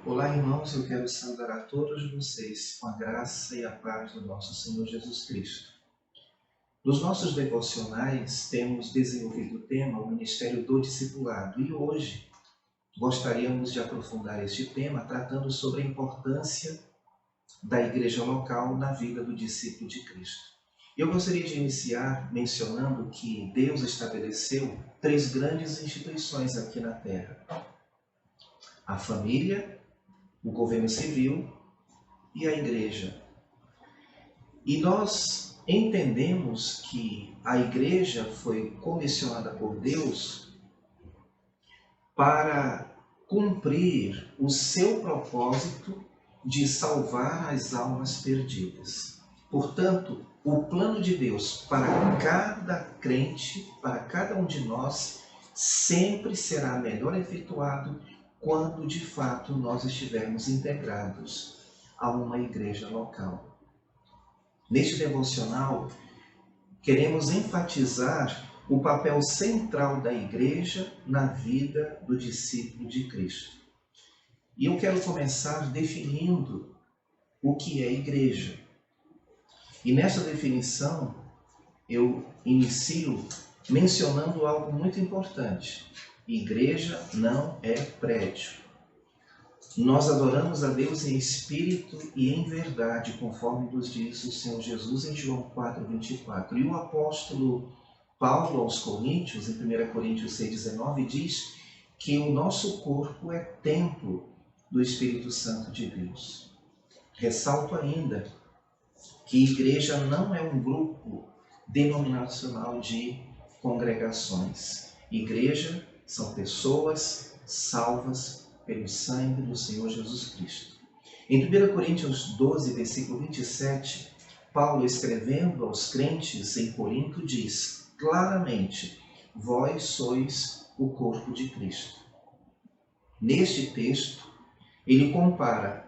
Olá, irmãos, eu quero saudar a todos vocês com a graça e a paz do nosso Senhor Jesus Cristo. Nos nossos devocionais temos desenvolvido o tema, o Ministério do Discipulado, e hoje gostaríamos de aprofundar este tema tratando sobre a importância da igreja local na vida do discípulo de Cristo. Eu gostaria de iniciar mencionando que Deus estabeleceu três grandes instituições aqui na Terra: a família, o governo civil e a igreja. E nós entendemos que a igreja foi comissionada por Deus para cumprir o seu propósito de salvar as almas perdidas. Portanto, o plano de Deus para cada crente, para cada um de nós, sempre será melhor efetuado quando de fato nós estivermos integrados a uma igreja local. Neste devocional, queremos enfatizar o papel central da igreja na vida do discípulo de Cristo. E eu quero começar definindo o que é igreja. E nessa definição, eu inicio mencionando algo muito importante. Igreja não é prédio. Nós adoramos a Deus em espírito e em verdade, conforme nos diz o Senhor Jesus em João 4:24. E o apóstolo Paulo aos Coríntios, em 1 Coríntios 6:19, diz que o nosso corpo é templo do Espírito Santo de Deus. Ressalto ainda que igreja não é um grupo denominacional de congregações. Igreja são pessoas salvas pelo sangue do Senhor Jesus Cristo. Em 1 Coríntios 12, versículo 27, Paulo, escrevendo aos crentes em Corinto, diz claramente: vós sois o corpo de Cristo. Neste texto, ele compara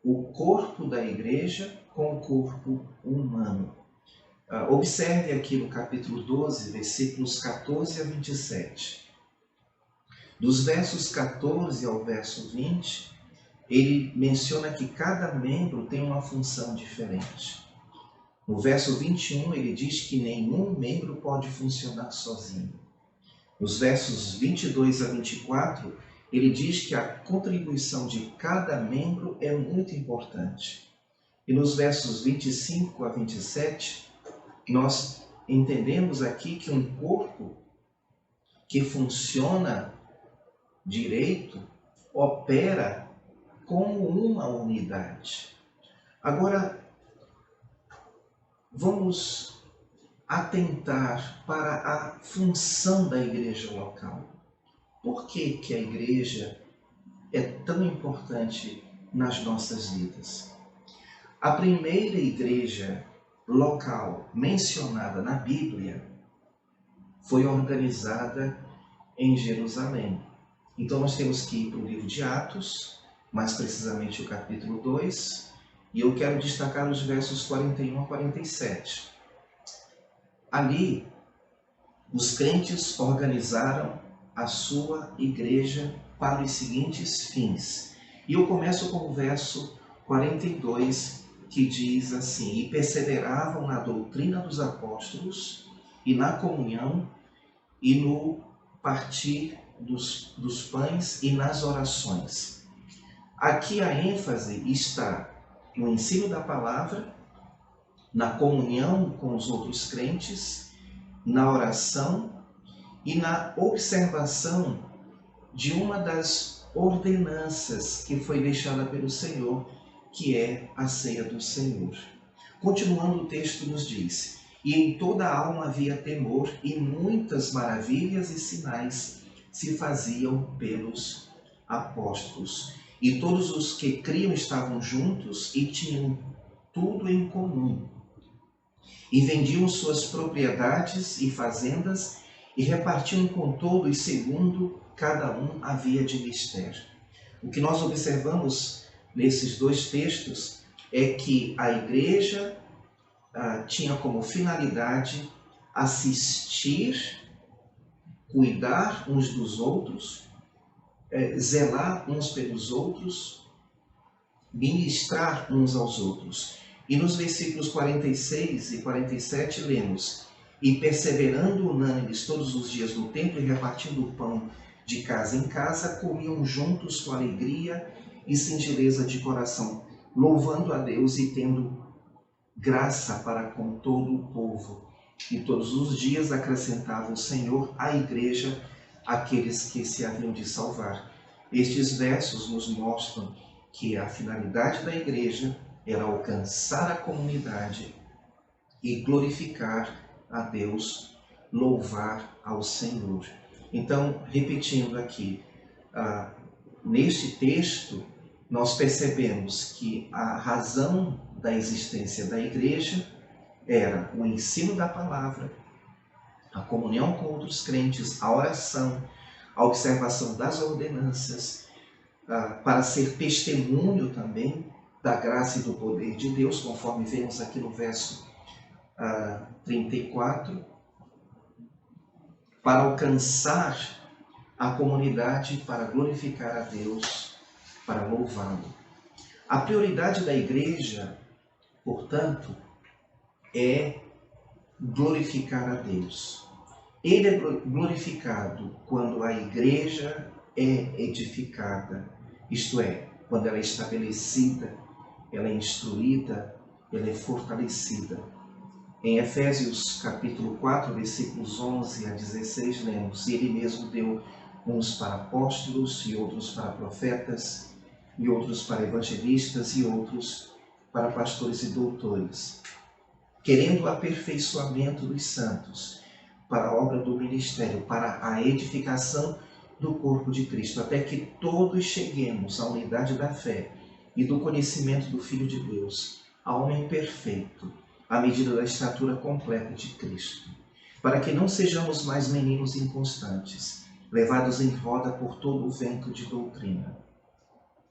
o corpo da igreja com o corpo humano. Observe aqui no capítulo 12, versículos 14 a 27. Dos versos 14 ao verso 20, ele menciona que cada membro tem uma função diferente. No verso 21, ele diz que nenhum membro pode funcionar sozinho. Nos versos 22 a 24, ele diz que a contribuição de cada membro é muito importante. E nos versos 25 a 27, nós entendemos aqui que um corpo que funciona direito opera como uma unidade. Agora, vamos atentar para a função da igreja local. Por que a igreja é tão importante nas nossas vidas? A primeira igreja local mencionada na Bíblia foi organizada em Jerusalém. Então nós temos que ir para o livro de Atos, mais precisamente o capítulo 2, e eu quero destacar os versos 41 a 47. Ali, os crentes organizaram a sua igreja para os seguintes fins. E eu começo com o verso 42, que diz assim: e perseveravam na doutrina dos apóstolos, e na comunhão, e no partir dos pães, e nas orações. Aqui a ênfase está no ensino da palavra, na comunhão com os outros crentes, na oração e na observação de uma das ordenanças que foi deixada pelo Senhor, que é a ceia do Senhor. Continuando, o texto nos diz: e em toda a alma havia temor, e muitas maravilhas e sinais se faziam pelos apóstolos. E todos os que criam estavam juntos e tinham tudo em comum. E vendiam suas propriedades e fazendas e repartiam com todos segundo cada um havia de mister. O que nós observamos nesses dois textos é que a igreja tinha como finalidade assistir, cuidar uns dos outros, zelar uns pelos outros, ministrar uns aos outros. E nos versículos 46 e 47 lemos: e perseverando unânimes todos os dias no templo e repartindo o pão de casa em casa, comiam juntos com alegria e singeleza de coração, louvando a Deus e tendo graça para com todo o povo. E todos os dias acrescentava o Senhor à igreja aqueles que se haviam de salvar. Estes versos nos mostram que a finalidade da igreja era alcançar a comunidade e glorificar a Deus, louvar ao Senhor. Então, repetindo aqui, neste texto, nós percebemos que a razão da existência da igreja era o ensino da palavra, a comunhão com outros crentes, a oração, a observação das ordenanças, para ser testemunho também da graça e do poder de Deus, conforme vemos aqui no verso 34, para alcançar a comunidade, para glorificar a Deus, para louvá-lo. A prioridade da igreja, portanto, é glorificar a Deus. Ele é glorificado quando a igreja é edificada, isto é, quando ela é estabelecida, ela é instruída, ela é fortalecida. Em Efésios capítulo 4, versículos 11 a 16, lemos: ele mesmo deu uns para apóstolos, e outros para profetas, e outros para evangelistas, e outros para pastores e doutores, querendo o aperfeiçoamento dos santos, para a obra do ministério, para a edificação do corpo de Cristo, até que todos cheguemos à unidade da fé e do conhecimento do Filho de Deus, a homem perfeito, à medida da estatura completa de Cristo, para que não sejamos mais meninos inconstantes, levados em roda por todo o vento de doutrina,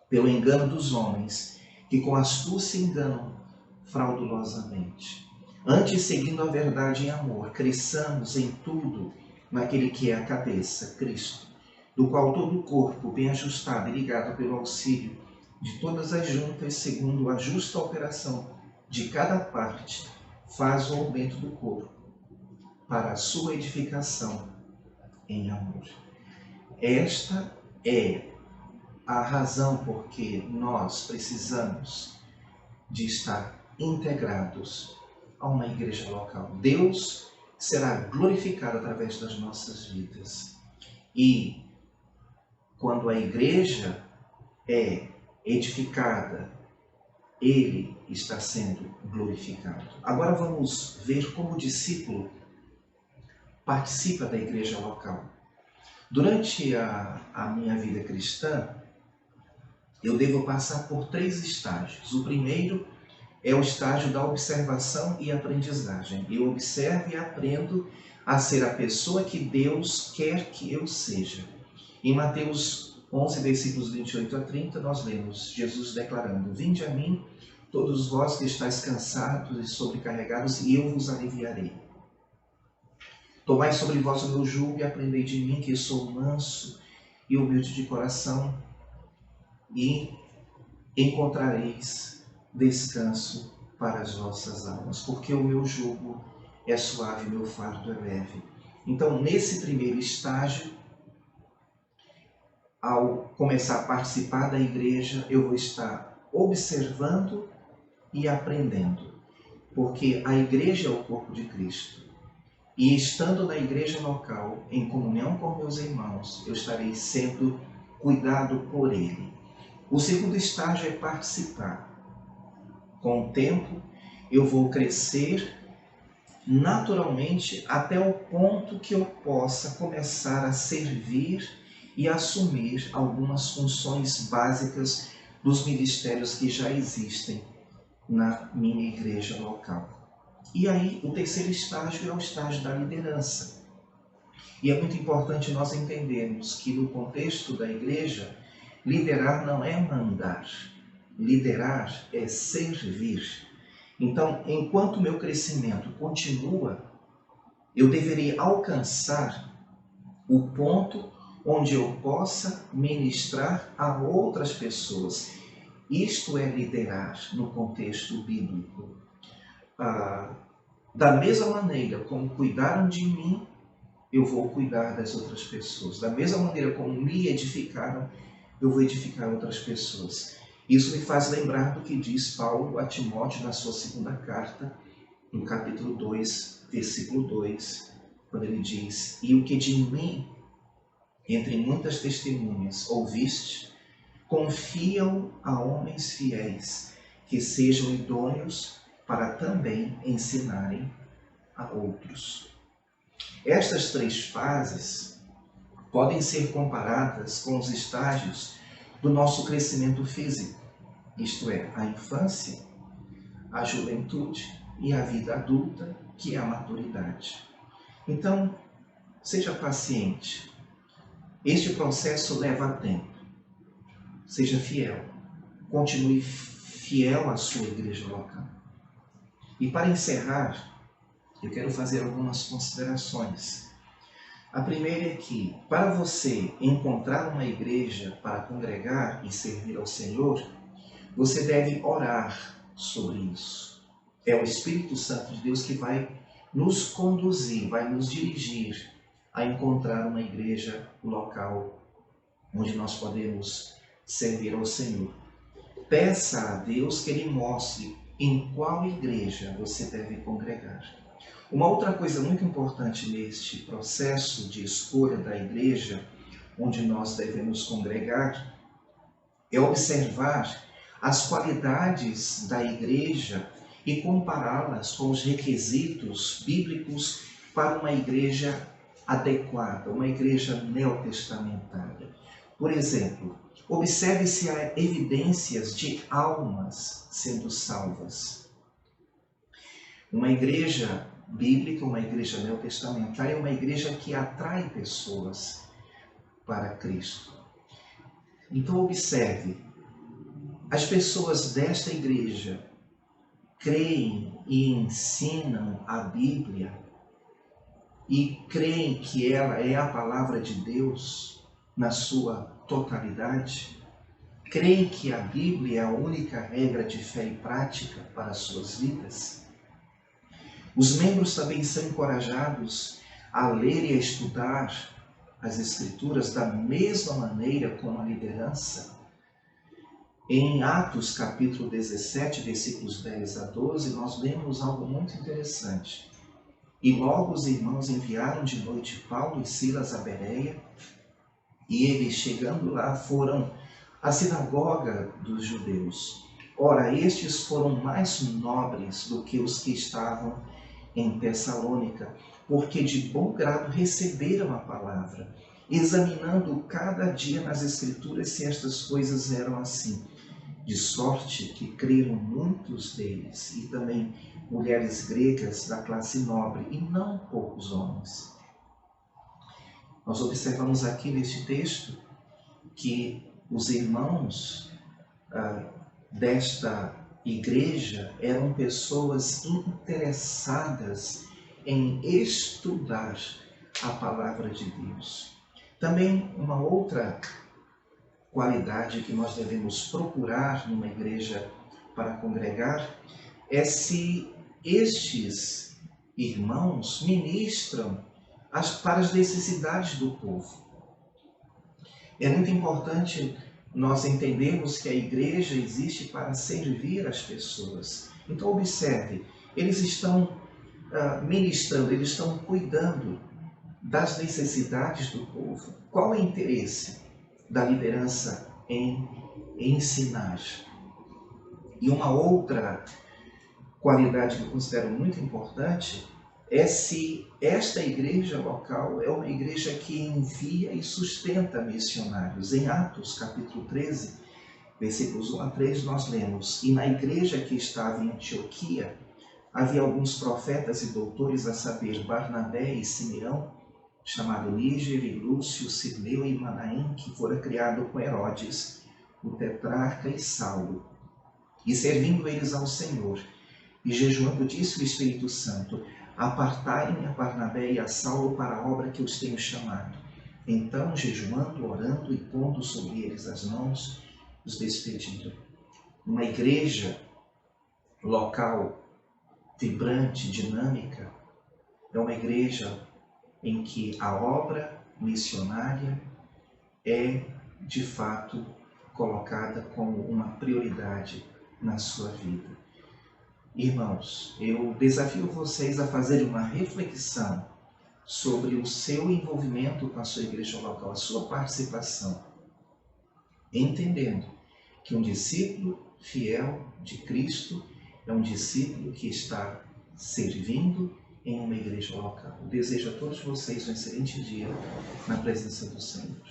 pelo engano dos homens, que com astúcia enganam fraudulosamente. Antes, seguindo a verdade em amor, cresçamos em tudo naquele que é a cabeça, Cristo, do qual todo o corpo, bem ajustado e ligado pelo auxílio de todas as juntas, segundo a justa operação de cada parte, faz o aumento do corpo, para a sua edificação em amor. Esta é a razão por que nós precisamos de estar integrados a uma igreja local. Deus será glorificado através das nossas vidas. E quando a igreja é edificada, Ele está sendo glorificado. Agora vamos ver como o discípulo participa da igreja local. Durante a minha vida cristã, eu devo passar por 3 estágios. O primeiro é o estágio da observação e aprendizagem. Eu observo e aprendo a ser a pessoa que Deus quer que eu seja. Em Mateus 11, versículos 28 a 30, nós lemos Jesus declarando: vinde a mim, todos vós que estáis cansados e sobrecarregados, e eu vos aliviarei. Tomai sobre vós o meu jugo e aprendei de mim, que sou manso e humilde de coração, e encontrareis descanso para as vossas almas, porque o meu jugo é suave, meu fardo é leve. Então, nesse primeiro estágio, ao começar a participar da igreja, eu vou estar observando e aprendendo, porque a igreja é o corpo de Cristo. E estando na igreja local, em comunhão com meus irmãos, eu estarei sendo cuidado por Ele. O segundo estágio é participar. Com o tempo, eu vou crescer naturalmente até o ponto que eu possa começar a servir e assumir algumas funções básicas dos ministérios que já existem na minha igreja local. E aí, o terceiro estágio é o estágio da liderança. E é muito importante nós entendermos que no contexto da igreja, liderar não é mandar, liderar é servir. Então, enquanto o meu crescimento continua, eu deveria alcançar o ponto onde eu possa ministrar a outras pessoas. Isto é liderar no contexto bíblico. Da mesma maneira como cuidaram de mim, eu vou cuidar das outras pessoas. Da mesma maneira como me edificaram, eu vou edificar outras pessoas. Isso me faz lembrar do que diz Paulo a Timóteo na sua segunda carta, no capítulo 2, versículo 2, quando ele diz: e o que de mim, entre muitas testemunhas, ouviste, confia-o a homens fiéis, que sejam idôneos para também ensinarem a outros. Estas 3 fases podem ser comparadas com os estágios do nosso crescimento físico, isto é, a infância, a juventude e a vida adulta, que é a maturidade. Então, seja paciente. Este processo leva tempo. Seja fiel. Continue fiel à sua igreja local. E para encerrar, eu quero fazer algumas considerações. A primeira é que, para você encontrar uma igreja para congregar e servir ao Senhor, você deve orar sobre isso. É o Espírito Santo de Deus que vai nos conduzir, vai nos dirigir a encontrar uma igreja local onde nós podemos servir ao Senhor. Peça a Deus que Ele mostre em qual igreja você deve congregar. Uma outra coisa muito importante neste processo de escolha da igreja onde nós devemos congregar é observar as qualidades da igreja e compará-las com os requisitos bíblicos para uma igreja adequada, uma igreja neotestamentária. Por exemplo, observe se há evidências de almas sendo salvas. Uma igreja bíblica, uma igreja neotestamentária, é uma igreja que atrai pessoas para Cristo. Então observe, as pessoas desta igreja creem e ensinam a Bíblia e creem que ela é a palavra de Deus na sua totalidade, creem que a Bíblia é a única regra de fé e prática para as suas vidas. Os membros também são encorajados a ler e a estudar as Escrituras da mesma maneira como a liderança. Em Atos capítulo 17, versículos 10 a 12, nós lemos algo muito interessante. E logo os irmãos enviaram de noite Paulo e Silas a Bereia, e eles, chegando lá, foram à sinagoga dos judeus. Ora, estes foram mais nobres do que os que estavam em Tessalônica, porque de bom grado receberam a palavra, examinando cada dia nas Escrituras se estas coisas eram assim. De sorte que creram muitos deles, e também mulheres gregas da classe nobre, e não poucos homens. Nós observamos aqui neste texto que os irmãos desta igreja eram pessoas interessadas em estudar a palavra de Deus. Também uma outra qualidade que nós devemos procurar numa igreja para congregar é se estes irmãos ministram para as necessidades do povo. É muito importante nós entendermos que a igreja existe para servir as pessoas. Então observe, eles estão ministrando, eles estão cuidando das necessidades do povo. Qual é o interesse da liderança em ensinar? E uma outra qualidade que eu considero muito importante é se esta igreja local é uma igreja que envia e sustenta missionários. Em Atos capítulo 13, versículos 1 a 3, nós lemos: e na igreja que estava em Antioquia havia alguns profetas e doutores, a saber, Barnabé e Simeão, chamado Líger, e Lúcio, Cirleu e Manaém, que fora criado com Herodes, o tetrarca, e Saulo. E servindo eles ao Senhor, e jejuando, disse o Espírito Santo: apartai-me a Barnabé e a Saulo para a obra que os tenho chamado. Então, jejuando, orando e pondo sobre eles as mãos, os despediram. Uma igreja local, vibrante, dinâmica, é uma igreja em que a obra missionária é, de fato, colocada como uma prioridade na sua vida. Irmãos, eu desafio vocês a fazerem uma reflexão sobre o seu envolvimento com a sua igreja local, a sua participação, entendendo que um discípulo fiel de Cristo é um discípulo que está servindo em uma igreja local. Eu desejo a todos vocês um excelente dia na presença do Senhor.